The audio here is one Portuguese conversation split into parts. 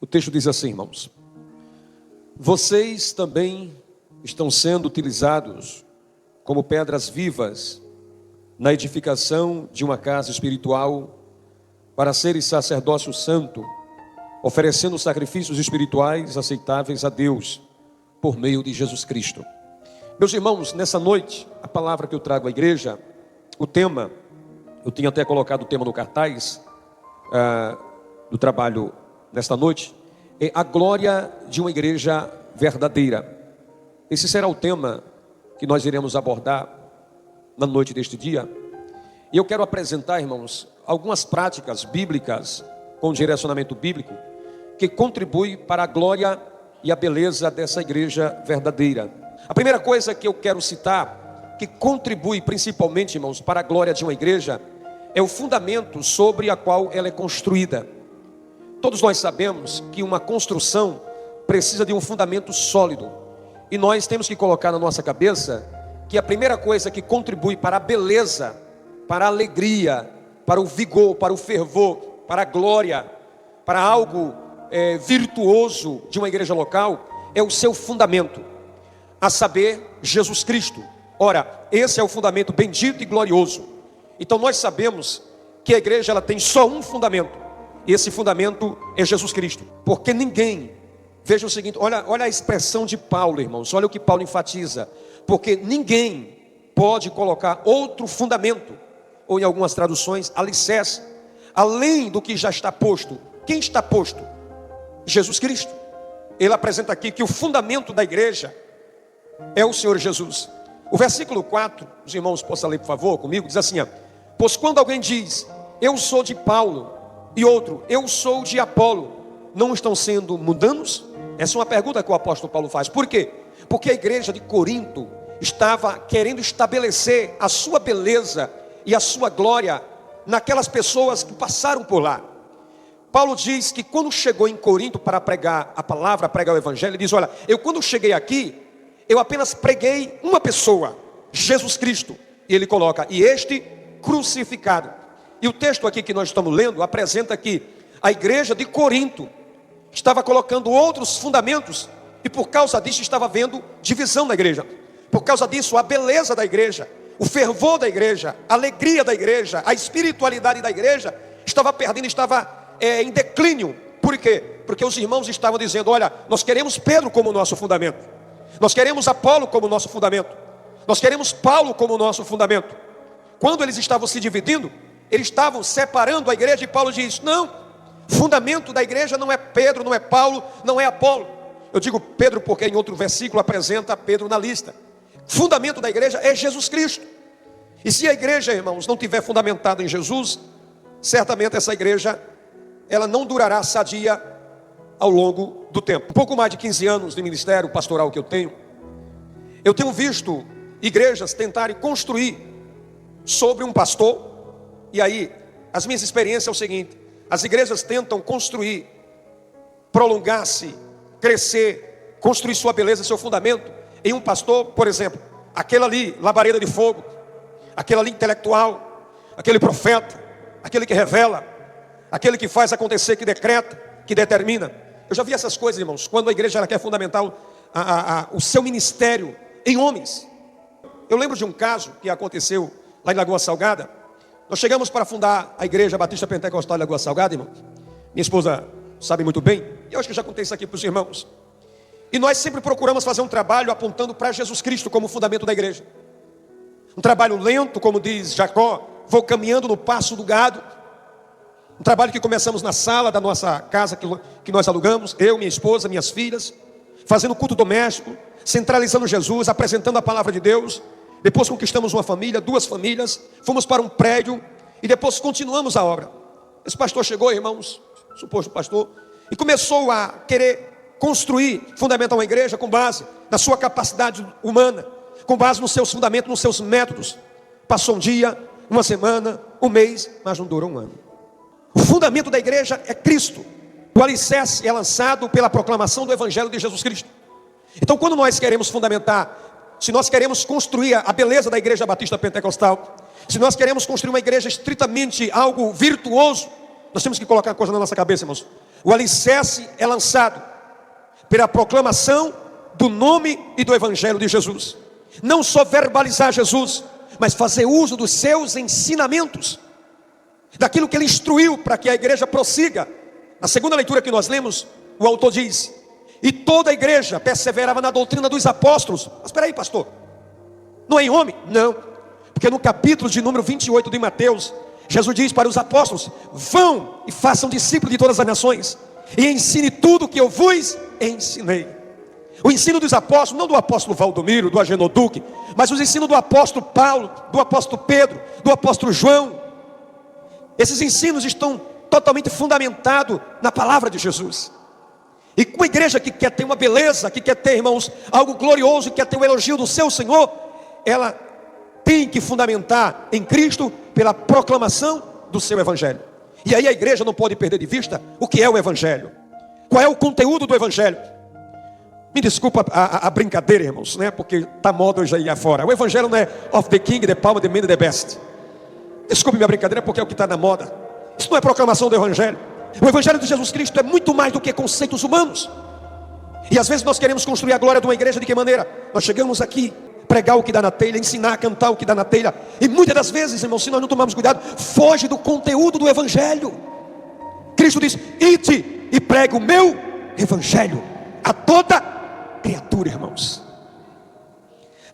O texto diz assim, irmãos: vocês também estão sendo utilizados como pedras vivas na edificação de uma casa espiritual para serem sacerdócio santo, oferecendo sacrifícios espirituais aceitáveis a Deus por meio de Jesus Cristo. Meus irmãos, nessa noite, a palavra que eu trago à igreja, o tema, eu tinha até colocado o tema no cartaz do trabalho nesta noite, é a glória de uma igreja verdadeira. Esse será o tema que nós iremos abordar na noite deste dia. E eu quero apresentar, irmãos, algumas práticas bíblicas com direcionamento bíblico que contribuem para a glória e a beleza dessa igreja verdadeira. A primeira coisa que eu quero citar, que contribui principalmente, irmãos, para a glória de uma igreja, é o fundamento sobre a qual ela é construída. Todos nós sabemos que uma construção precisa de um fundamento sólido. E nós temos que colocar na nossa cabeça que a primeira coisa que contribui para a beleza, para a alegria, para o vigor, para o fervor, para a glória, para algo virtuoso de uma igreja local, é o seu fundamento, a saber, Jesus Cristo. Ora, esse é o fundamento bendito e glorioso. Então nós sabemos que a igreja ela tem só um fundamento. E esse fundamento é Jesus Cristo. Porque ninguém, veja o seguinte, olha a expressão de Paulo, irmãos, olha o que Paulo enfatiza. Porque ninguém pode colocar outro fundamento, ou em algumas traduções, alicerce, além do que já está posto. Quem está posto? Jesus Cristo. Ele apresenta aqui que o fundamento da igreja é o Senhor Jesus. O versículo 4, os irmãos possam ler por favor comigo, diz assim: pois quando alguém diz, eu sou de Paulo, e outro, eu sou de Apolo, não estão sendo mundanos? Essa é uma pergunta que o apóstolo Paulo faz. Por quê? Porque a igreja de Corinto estava querendo estabelecer a sua beleza e a sua glória naquelas pessoas que passaram por lá. Paulo diz que quando chegou em Corinto para pregar a palavra, pregar o evangelho, ele diz: olha, eu quando cheguei aqui, eu apenas preguei uma pessoa, Jesus Cristo. E ele coloca, e este crucificado. E o texto aqui que nós estamos lendo apresenta que a igreja de Corinto estava colocando outros fundamentos, e por causa disso estava havendo divisão na igreja. Por causa disso, a beleza da igreja, o fervor da igreja, a alegria da igreja, a espiritualidade da igreja estava perdendo, estava em declínio. Por quê? Porque os irmãos estavam dizendo: olha, nós queremos Pedro como nosso fundamento, nós queremos Apolo como nosso fundamento, nós queremos Paulo como nosso fundamento. Quando eles estavam se dividindo, eles estavam separando a igreja, e Paulo diz: não, fundamento da igreja não é Pedro, não é Paulo, não é Apolo. Eu digo Pedro porque em outro versículo apresenta Pedro na lista. Fundamento da igreja é Jesus Cristo. E se a igreja, irmãos, não tiver fundamentado em Jesus, certamente essa igreja, ela não durará sadia ao longo do tempo. Um pouco mais de 15 anos de ministério pastoral que eu tenho visto igrejas tentarem construir sobre um pastor. E aí, as minhas experiências é o seguinte: as igrejas tentam construir, prolongar-se, crescer, construir sua beleza, seu fundamento em um pastor, por exemplo, aquele ali, labareda de fogo, aquele ali intelectual, aquele profeta, aquele que revela, aquele que faz acontecer, que decreta, que determina. Eu já vi essas coisas, irmãos, quando a igreja ela quer fundamentar o seu ministério em homens. Eu lembro de um caso que aconteceu lá em Lagoa Salgada. Nós chegamos para fundar a igreja Batista Pentecostal de Lagoa Salgada, irmãos. Minha esposa sabe muito bem, e eu acho que eu já contei isso aqui para os irmãos. E nós sempre procuramos fazer um trabalho apontando para Jesus Cristo como fundamento da igreja. Um trabalho lento, como diz Jacó, vou caminhando no passo do gado. Um trabalho que começamos na sala da nossa casa que nós alugamos, eu, minha esposa, minhas filhas, fazendo culto doméstico, centralizando Jesus, apresentando a palavra de Deus. Depois conquistamos uma família, 2 famílias, fomos para um prédio e depois continuamos a obra. Esse pastor chegou, irmãos, suposto pastor, e começou a querer construir, fundamentar uma igreja com base na sua capacidade humana, com base nos seus fundamentos, nos seus métodos. Passou um dia, uma semana, um mês, mas não durou um ano. O fundamento da igreja é Cristo. O alicerce é lançado pela proclamação do evangelho de Jesus Cristo. Então quando nós queremos fundamentar, se nós queremos construir a beleza da igreja Batista Pentecostal, se nós queremos construir uma igreja estritamente algo virtuoso, nós temos que colocar uma coisa na nossa cabeça, irmãos. O alicerce é lançado pela proclamação do nome e do evangelho de Jesus. Não só verbalizar Jesus, mas fazer uso dos seus ensinamentos, daquilo que ele instruiu para que a igreja prossiga. Na segunda leitura que nós lemos, o autor diz: e toda a igreja perseverava na doutrina dos apóstolos. Mas espera aí, pastor, não é em homem? Não, porque no capítulo de número 28 de Mateus, Jesus diz para os apóstolos: vão e façam discípulos de todas as nações, e ensine tudo o que eu vos ensinei. O ensino dos apóstolos, não do apóstolo Valdomiro, do Agenor Duque, mas o ensino do apóstolo Paulo, do apóstolo Pedro, do apóstolo João. Esses ensinos estão totalmente fundamentados na palavra de Jesus. E com a igreja que quer ter uma beleza, que quer ter, irmãos, algo glorioso, que quer ter o elogio do seu Senhor, ela tem que fundamentar em Cristo pela proclamação do seu evangelho. E aí a igreja não pode perder de vista o que é o evangelho. Qual é o conteúdo do evangelho? Me desculpa a brincadeira, irmãos, né? Porque está moda hoje aí afora. O evangelho não é of the king, the palm, the man, the best. Desculpe minha brincadeira, porque é o que está na moda. Isso não é proclamação do evangelho. O evangelho de Jesus Cristo é muito mais do que conceitos humanos. E às vezes nós queremos construir a glória de uma igreja de que maneira? Nós chegamos aqui, pregar o que dá na telha, ensinar a cantar o que dá na telha. E muitas das vezes, irmãos, se nós não tomarmos cuidado, foge do conteúdo do evangelho. Cristo diz: ide e pregue o meu evangelho a toda criatura, irmãos.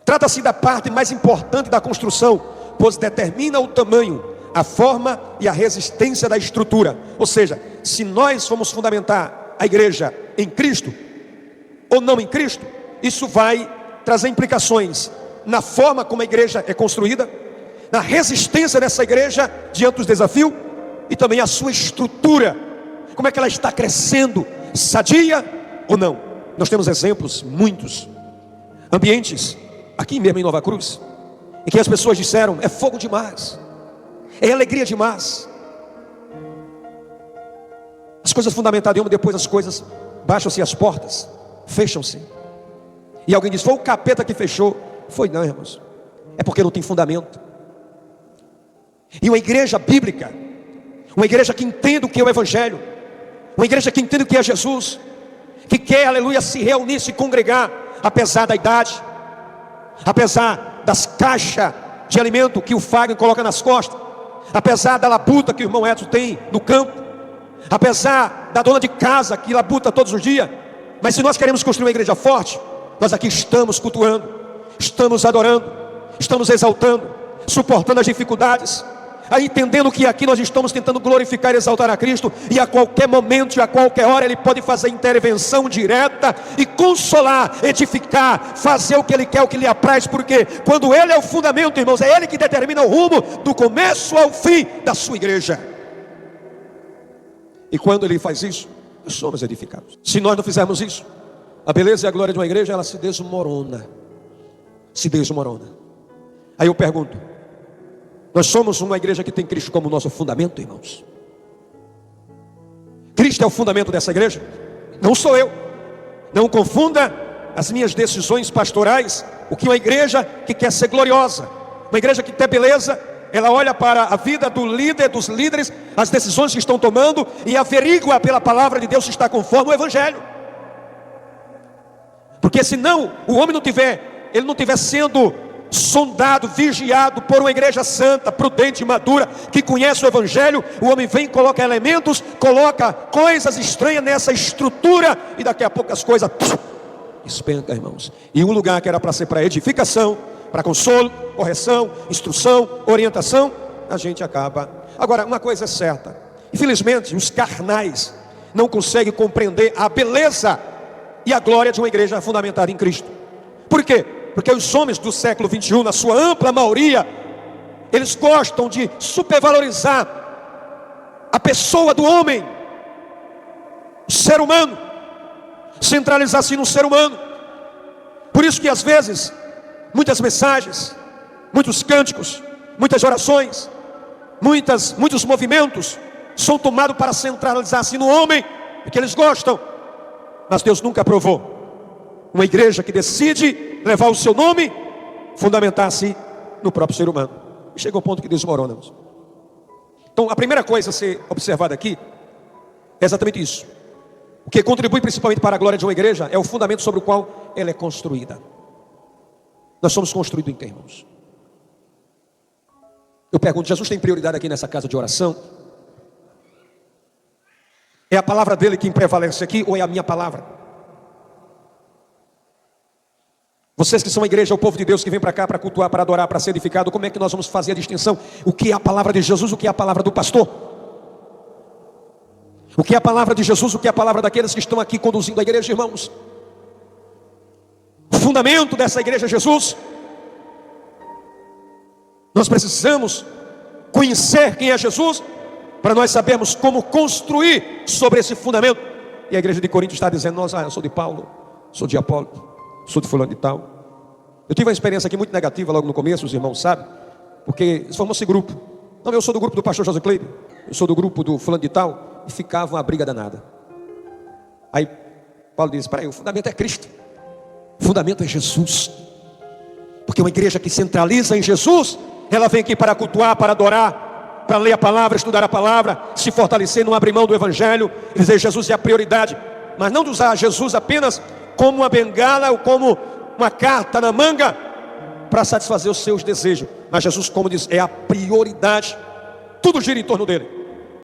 Trata-se da parte mais importante da construção, pois determina o tamanho, a forma e a resistência da estrutura. Ou seja, se nós formos fundamentar a igreja em Cristo ou não em Cristo, isso vai trazer implicações na forma como a igreja é construída, na resistência dessa igreja diante dos desafios, e também a sua estrutura, como é que ela está crescendo, sadia ou não. Nós temos exemplos, muitos ambientes, aqui mesmo em Nova Cruz, em que as pessoas disseram: é fogo demais, é alegria demais. As coisas fundamentadas em uma, depois as coisas baixam-se as portas, fecham-se. E alguém diz: foi o capeta que fechou. Foi não, irmãos, é porque não tem fundamento. E uma igreja bíblica, uma igreja que entende o que é o evangelho, uma igreja que entende o que é Jesus, que quer, aleluia, se reunir, se congregar, apesar da idade, apesar das caixas de alimento que o Fagner coloca nas costas, apesar da labuta que o irmão Edson tem no campo, apesar da dona de casa que labuta todos os dias. Mas se nós queremos construir uma igreja forte, nós aqui estamos cultuando, estamos adorando, estamos exaltando, suportando as dificuldades, aí entendendo que aqui nós estamos tentando glorificar e exaltar a Cristo, e a qualquer momento e a qualquer hora Ele pode fazer intervenção direta e consolar, edificar, fazer o que Ele quer, o que lhe apraz, porque quando Ele é o fundamento, irmãos, é Ele que determina o rumo do começo ao fim da sua igreja. E quando Ele faz isso, nós somos edificados. Se nós não fizermos isso, a beleza e a glória de uma igreja, ela se desmorona. Se desmorona. Aí eu pergunto: nós somos uma igreja que tem Cristo como nosso fundamento, irmãos? Cristo é o fundamento dessa igreja? Não sou eu. Não confunda as minhas decisões pastorais. O que uma igreja que quer ser gloriosa, uma igreja que tem beleza, ela olha para a vida do líder, dos líderes, as decisões que estão tomando, e averigua pela palavra de Deus se está conforme o evangelho. Porque senão o homem não tiver, ele não tiver sendo sondado, vigiado por uma igreja santa, prudente e madura, que conhece o evangelho, o homem vem e coloca elementos, coloca coisas estranhas nessa estrutura, e daqui a pouco as coisas despenca, irmãos. E um lugar que era para ser para edificação, para consolo, correção, instrução, orientação, a gente acaba. Agora, uma coisa é certa: infelizmente os carnais não conseguem compreender a beleza e a glória de uma igreja fundamentada em Cristo. Por quê? Porque os homens do século 21, na sua ampla maioria, eles gostam de supervalorizar a pessoa do homem, o ser humano, centralizar-se no ser humano. Por isso que às vezes, muitas mensagens, muitos cânticos, muitas orações, muitos movimentos são tomados para centralizar-se no homem, porque eles gostam. Mas Deus nunca aprovou uma igreja que decide levar o seu nome, fundamentar-se no próprio ser humano. E chega ao ponto que desmorona. Então a primeira coisa a ser observada aqui é exatamente isso: O que contribui principalmente para a glória de uma igreja é o fundamento sobre o qual ela é construída. Nós somos construídos em quem, irmãos? Eu pergunto, Jesus tem prioridade aqui nessa casa de oração? É a palavra dele quem prevalece aqui ou é a minha palavra? Vocês que são a igreja, o povo de Deus que vem para cá para cultuar, para adorar, para ser edificado, como é que nós vamos fazer a distinção? O que é a palavra de Jesus, o que é a palavra do pastor? O que é a palavra de Jesus, o que é a palavra daqueles que estão aqui conduzindo a igreja, irmãos? O fundamento dessa igreja é Jesus. Nós precisamos conhecer quem é Jesus, para nós sabermos como construir sobre esse fundamento. E a igreja de Corinto está dizendo, eu sou de Paulo, sou de Apolo, sou de fulano de tal. Eu tive uma experiência aqui muito negativa logo no começo, os irmãos sabem, porque formou-se grupo. Não, eu sou do grupo do pastor José Cleide, eu sou do grupo do fulano de tal, e ficava uma briga danada. Aí Paulo diz, o fundamento é Cristo, o fundamento é Jesus. Porque uma igreja que centraliza em Jesus, ela vem aqui para cultuar, para adorar, para ler a palavra, estudar a palavra, se fortalecer, não abrir mão do evangelho, e dizer Jesus é a prioridade, mas não de usar Jesus apenas como uma bengala ou como uma carta na manga para satisfazer os seus desejos, mas Jesus, como diz, é a prioridade, tudo gira em torno dele.